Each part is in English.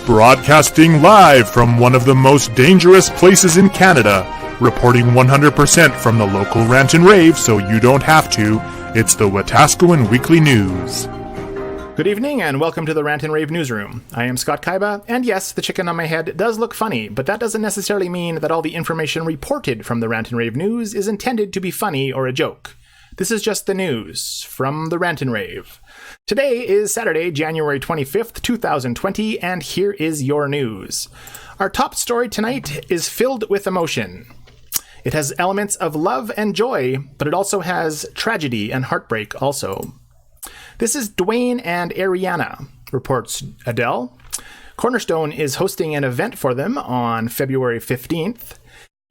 Broadcasting live from one of the most dangerous places in Canada, reporting 100% from the local Rant and Rave so you don't have to, it's the Wetaskiwin Weekly News. Good evening and welcome to the Rant and Rave newsroom. I am Scott Kaiba, and yes, the chicken on my head does look funny, but that doesn't necessarily mean that all the information reported from the Rant and Rave news is intended to be funny or a joke. This is just the news from the Rant and Rave. Today is Saturday, January 25th, 2020, and here is your news. Our top story tonight is filled with emotion. It has elements of love and joy, but it also has tragedy and heartbreak also. This is Duane and Arianna, reports Adele. Cornerstone is hosting an event for them on February 15th.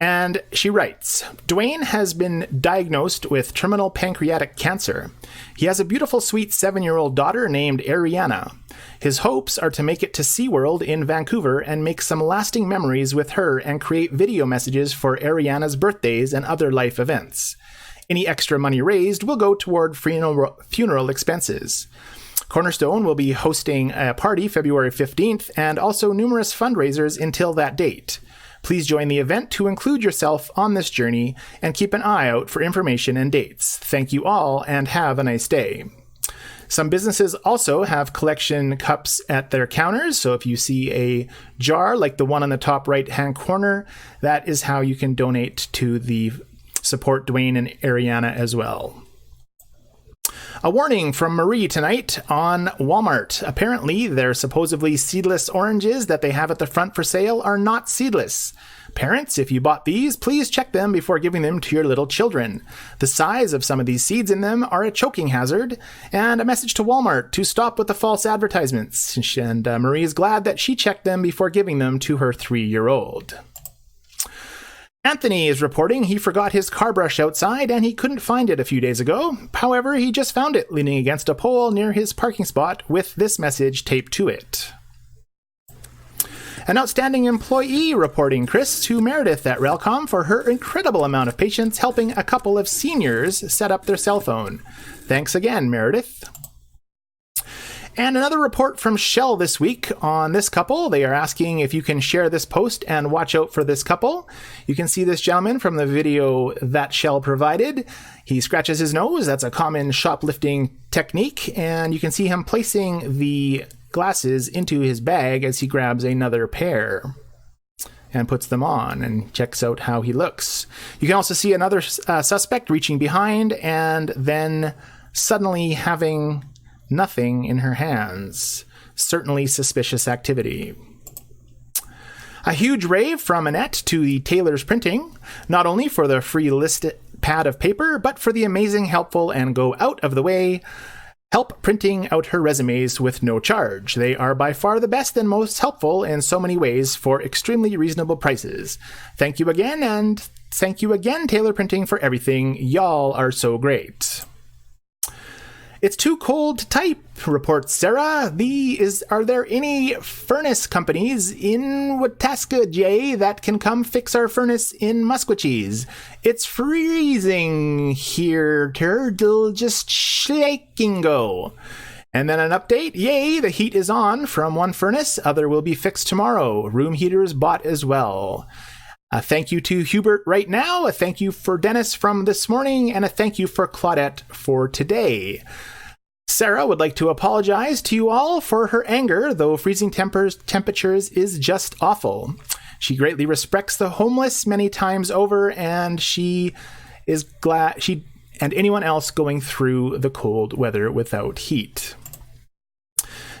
And she writes, Duane has been diagnosed with terminal pancreatic cancer. He has a beautiful, sweet 7-year-old daughter named Arianna. His hopes are to make it to SeaWorld in Vancouver and make some lasting memories with her and create video messages for Arianna's birthdays and other life events. Any extra money raised will go toward funeral expenses. Cornerstone will be hosting a party February 15th and also numerous fundraisers until that date. Please join the event to include yourself on this journey and keep an eye out for information and dates. Thank you all and have a nice day. Some businesses also have collection cups at their counters, so if you see a jar like the one on the top right-hand corner, that is how you can donate to the support Duane and Arianna as well. A warning from Marie tonight on Walmart. Apparently, their supposedly seedless oranges that they have at the front for sale are not seedless. Parents, if you bought these, please check them before giving them to your little children. The size of some of these seeds in them are a choking hazard, and a message to Walmart to stop with the false advertisements. And Marie is glad that she checked them before giving them to her 3-year-old. Anthony is reporting he forgot his car brush outside and he couldn't find it a few days ago. However, he just found it leaning against a pole near his parking spot with this message taped to it. An outstanding employee reporting Chris to Meredith at Relcom for her incredible amount of patience helping a couple of seniors set up their cell phone. Thanks again, Meredith. And another report from Shell this week on this couple. They are asking if you can share this post and watch out for this couple. You can see this gentleman from the video that Shell provided. He scratches his nose. That's a common shoplifting technique. And you can see him placing the glasses into his bag as he grabs another pair and puts them on and checks out how he looks. You can also see another suspect reaching behind and then suddenly having nothing in her hands. Certainly suspicious activity. A huge rave from Annette to the Taylor's Printing, not only for the free list pad of paper, but for the amazing, helpful, and go out of the way help printing out her resumes with no charge. They are by far the best and most helpful in so many ways for extremely reasonable prices. Thank you again, and thank you again, Taylor Printing, for everything. Y'all are so great. It's too cold to type, reports Sarah. Are there any furnace companies in Wetaskiwin that can come fix our furnace in Musquecheese? It's freezing here, turtle, just shake and go. And then an update, yay, the heat is on from one furnace, other will be fixed tomorrow. Room heaters bought as well. A thank you to Hubert right now, a thank you for Dennis from this morning, and a thank you for Claudette for today. Sarah would like to apologize to you all for her anger, though freezing temperatures is just awful. She greatly respects the homeless many times over, and she is glad and anyone else going through the cold weather without heat.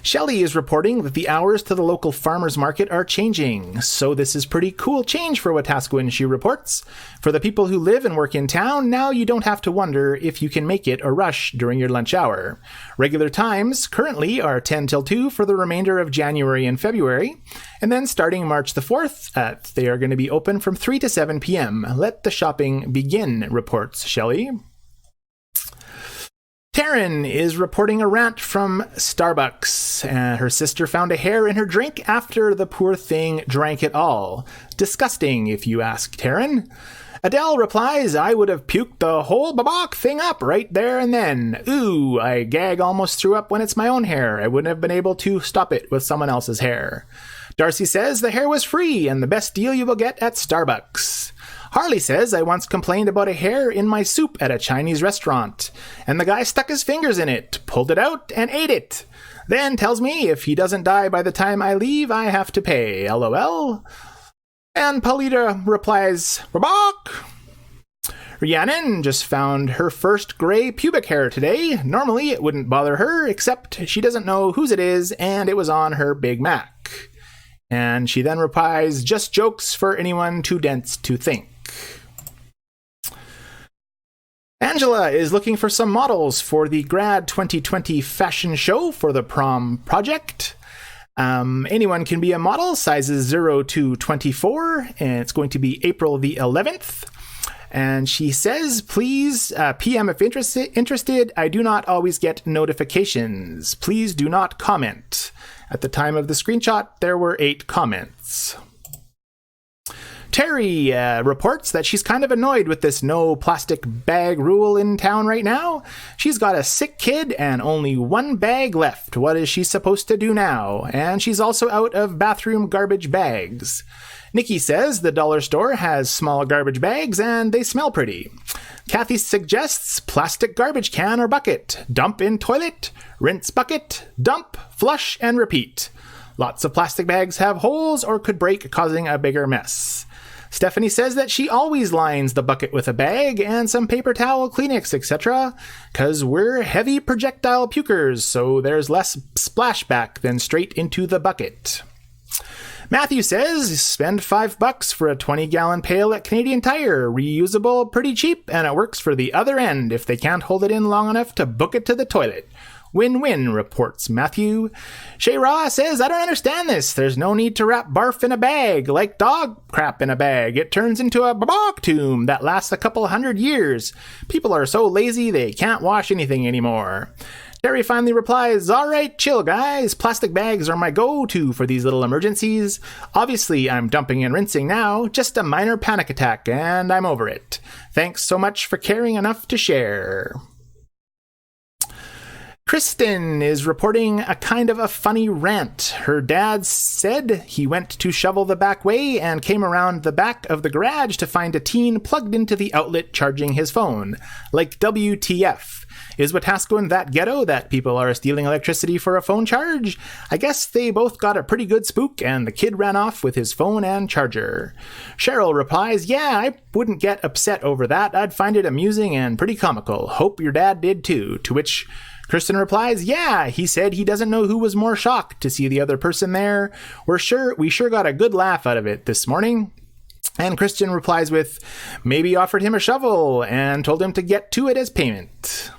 Shelley is reporting that the hours to the local farmers market are changing. So this is pretty cool change for Wetaskiwin, she reports. For the people who live and work in town, now you don't have to wonder if you can make it or rush during your lunch hour. Regular times currently are 10 till 2 for the remainder of January and February. And then starting March the 4th, they are going to be open from 3 to 7 p.m. Let the shopping begin, reports Shelley. Taryn is reporting a rant from Starbucks. Her sister found a hair in her drink after the poor thing drank it all. Disgusting, if you ask Taryn. Adele replies, I would have puked the whole babak thing up right there and then. Ooh, I gag almost threw up when it's my own hair. I wouldn't have been able to stop it with someone else's hair. Darcy says the hair was free and the best deal you will get at Starbucks. Harley says, I once complained about a hair in my soup at a Chinese restaurant, and the guy stuck his fingers in it, pulled it out, and ate it. Then tells me if he doesn't die by the time I leave, I have to pay. LOL. And Paulita replies, Rabak! Rhiannon just found her first gray pubic hair today. Normally it wouldn't bother her, except she doesn't know whose it is, and it was on her Big Mac. And she then replies, just jokes for anyone too dense to think. Angela is looking for some models for the Grad 2020 fashion show for the prom project. Anyone can be a model, sizes 0 to 24, and it's going to be April the 11th. And she says, please PM if interested. I do not always get notifications. Please do not comment. At the time of the screenshot, there were 8 comments. Terry reports that she's kind of annoyed with this no plastic bag rule in town right now. She's got a sick kid and only 1 bag left. What is she supposed to do now? And she's also out of bathroom garbage bags. Nikki says the dollar store has small garbage bags and they smell pretty. Kathy suggests plastic garbage can or bucket. Dump in toilet, rinse bucket, dump, flush, and repeat. Lots of plastic bags have holes or could break, causing a bigger mess. Stephanie says that she always lines the bucket with a bag and some paper towel, Kleenex, etc. Cause we're heavy projectile pukers, so there's less splashback than straight into the bucket. Matthew says, spend $5 for a 20-gallon pail at Canadian Tire. Reusable, pretty cheap, and it works for the other end if they can't hold it in long enough to book it to the toilet. Win-win, reports Matthew. Shay Raw says, I don't understand this. There's no need to wrap barf in a bag, like dog crap in a bag. It turns into a babak tomb that lasts a couple 100 years. People are so lazy they can't wash anything anymore. Terry finally replies, all right, chill guys. Plastic bags are my go-to for these little emergencies. Obviously, I'm dumping and rinsing now. Just a minor panic attack, and I'm over it. Thanks so much for caring enough to share. Kristen is reporting a kind of a funny rant. Her dad said he went to shovel the back way and came around the back of the garage to find a teen plugged into the outlet charging his phone. Like WTF. Is Wetaskiwin that ghetto that people are stealing electricity for a phone charge? I guess they both got a pretty good spook and the kid ran off with his phone and charger. Cheryl replies, yeah, I wouldn't get upset over that. I'd find it amusing and pretty comical. Hope your dad did too. To which Kristen replies, yeah, he said he doesn't know who was more shocked to see the other person there. We sure got a good laugh out of it this morning. And Kristen replies with, maybe offered him a shovel and told him to get to it as payment.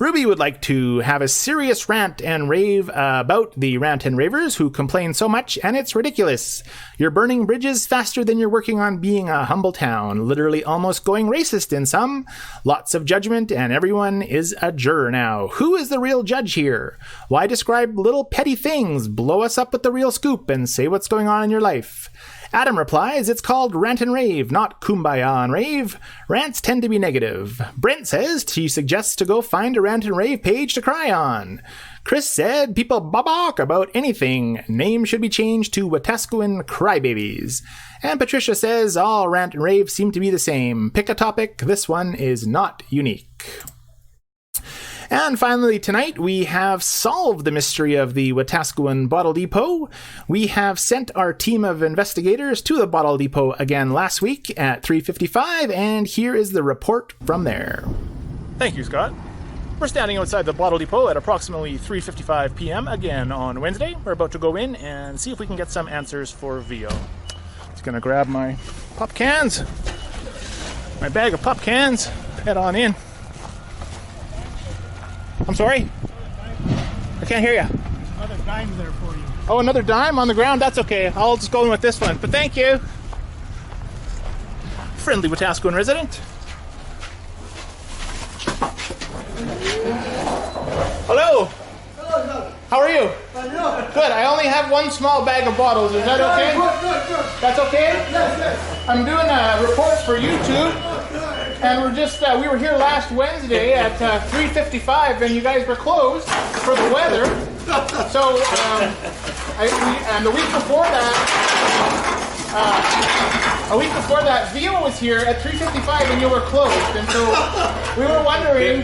Ruby would like to have a serious rant and rave about the Rant and Ravers who complain so much, and it's ridiculous. You're burning bridges faster than you're working on being a humble town, literally almost going racist in some. Lots of judgment, and everyone is a juror now. Who is the real judge here? Why describe little petty things? Blow us up with the real scoop and say what's going on in your life. Adam replies, it's called Rant and Rave, not Kumbaya and Rave. Rants tend to be negative. Brent says he suggests to go find a Rant and Rave page to cry on. Chris said people babak about anything. Name should be changed to Wetaskiwin Crybabies. And Patricia says all Rant and Rave seem to be the same. Pick a topic. This one is not unique. And finally, tonight, we have solved the mystery of the Wetaskiwin Bottle Depot. We have sent our team of investigators to the Bottle Depot again last week at 3:55, and here is the report from there. Thank you, Scott. We're standing outside the Bottle Depot at approximately 3:55 p.m. again on Wednesday. We're about to go in and see if we can get some answers for Vio. Just gonna grab my pop cans, my bag of pop cans, head on in. I'm sorry? I can't hear you. Another dime there for you. Oh, another dime on the ground? That's okay. I'll just go in with this one. But thank you. Friendly Wetaskiwin resident. Hello. Hello. How are you? Hello. Good. I only have one small bag of bottles. Is that okay? Good. That's okay? Yes. I'm doing a report for YouTube. And we were here last Wednesday at 3:55, and you guys were closed for the weather. So, and the week before that, Vio was here at 3:55 and you were closed. And so we were wondering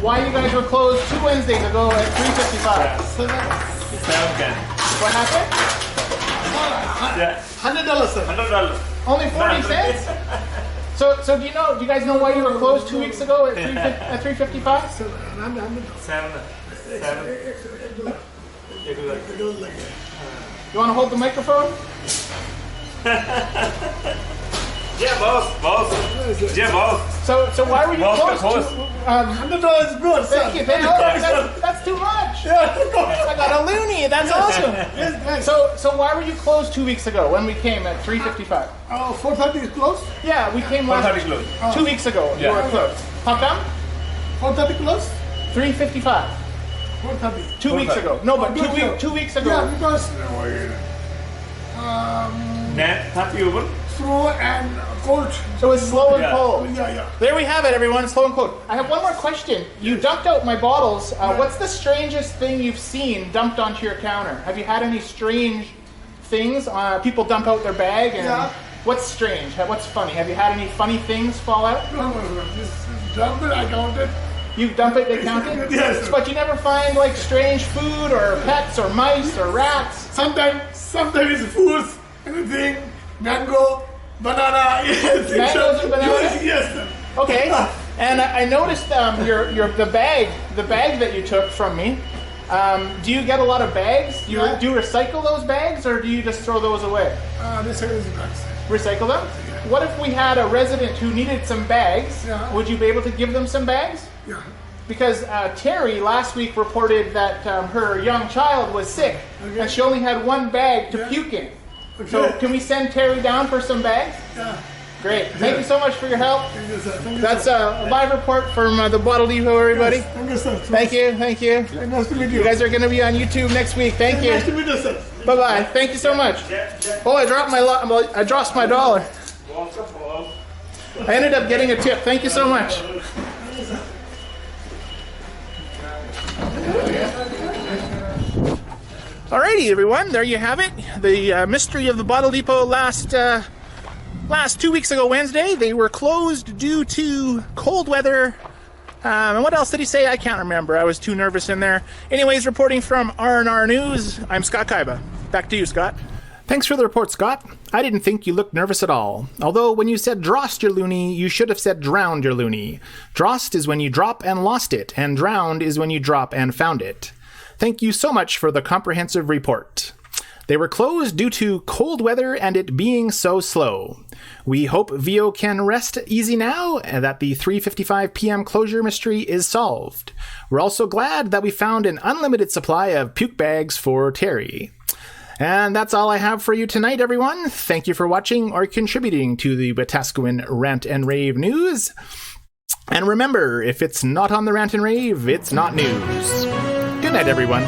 why you guys were closed 2 Wednesdays ago at 3:55. What happened? $100, sir. $100. Only 40 cents? So do you guys know why you were closed 2 weeks ago at 3:55? You want to hold the microphone? Yeah, boss. Yeah, boss. So why were you closed? $100 is good, sir. Thank you. That's too much. I got a loonie. That's awesome. So why were you closed 2 weeks ago when we came at 3:55? 4:30 is closed. Yeah, we came last 4:30 closed. 2 weeks ago. You were closed. How come? 4:30 closed. 3:55. 4:30. 2 weeks ago. No, but two weeks ago. Yeah, because Net, happy open. slow and cold. So it's slow and cold. Yeah. There we have it, everyone. Slow and cold. I have one more question. You dumped out my bottles. What's the strangest thing you've seen dumped onto your counter? Have you had any strange things? People dump out their bag. And Yeah. What's strange? What's funny? Have you had any funny things fall out? No. This dump it, I counted. You dump it, they count it? Yes. But you never find like strange food or pets or mice or rats? Sometimes it's fruits, anything, mango, banana. Yes. Mangoes and bananas? Yes, sir. Okay. And I noticed the bag that you took from me. Do you get a lot of bags? Do you recycle those bags or do you just throw those away? This is bags. Recycle them? What if we had a resident who needed some bags? Yeah. Would you be able to give them some bags? Yeah. Because Terry last week reported that her young child was sick and she only had one bag to puke in. So can we send Terry down for some bags? Yeah. Great. Thank you so much for your help. Thank you, sir. Thank you, That's sir. a live report from the Bottle Depot, everybody. Yes, thank you, sir. Thank you. Nice to meet you. You guys are going to be on YouTube next week. Thank you. Nice to meet you, sir. Bye-bye. Thank you so much. Oh, I dropped my dollar. I ended up getting a tip. Thank you so much. Alrighty, everyone. There you have it. The mystery of the Bottle Depot last 2 weeks ago Wednesday. They were closed due to cold weather. And what else did he say? I can't remember. I was too nervous in there. Anyways, reporting from R&R News, I'm Scott Kaiba. Back to you, Scott. Thanks for the report, Scott. I didn't think you looked nervous at all. Although when you said drost your loony, you should have said drowned your loony. Drost is when you drop and lost it, and drowned is when you drop and found it. Thank you so much for the comprehensive report. They were closed due to cold weather and it being so slow. We hope Vio can rest easy now and that the 3:55 p.m. closure mystery is solved. We're also glad that we found an unlimited supply of puke bags for Terry. And that's all I have for you tonight, everyone. Thank you for watching or contributing to the Wetaskiwin Rant and Rave news. And remember, if it's not on the Rant and Rave, it's not news. Good night, everyone.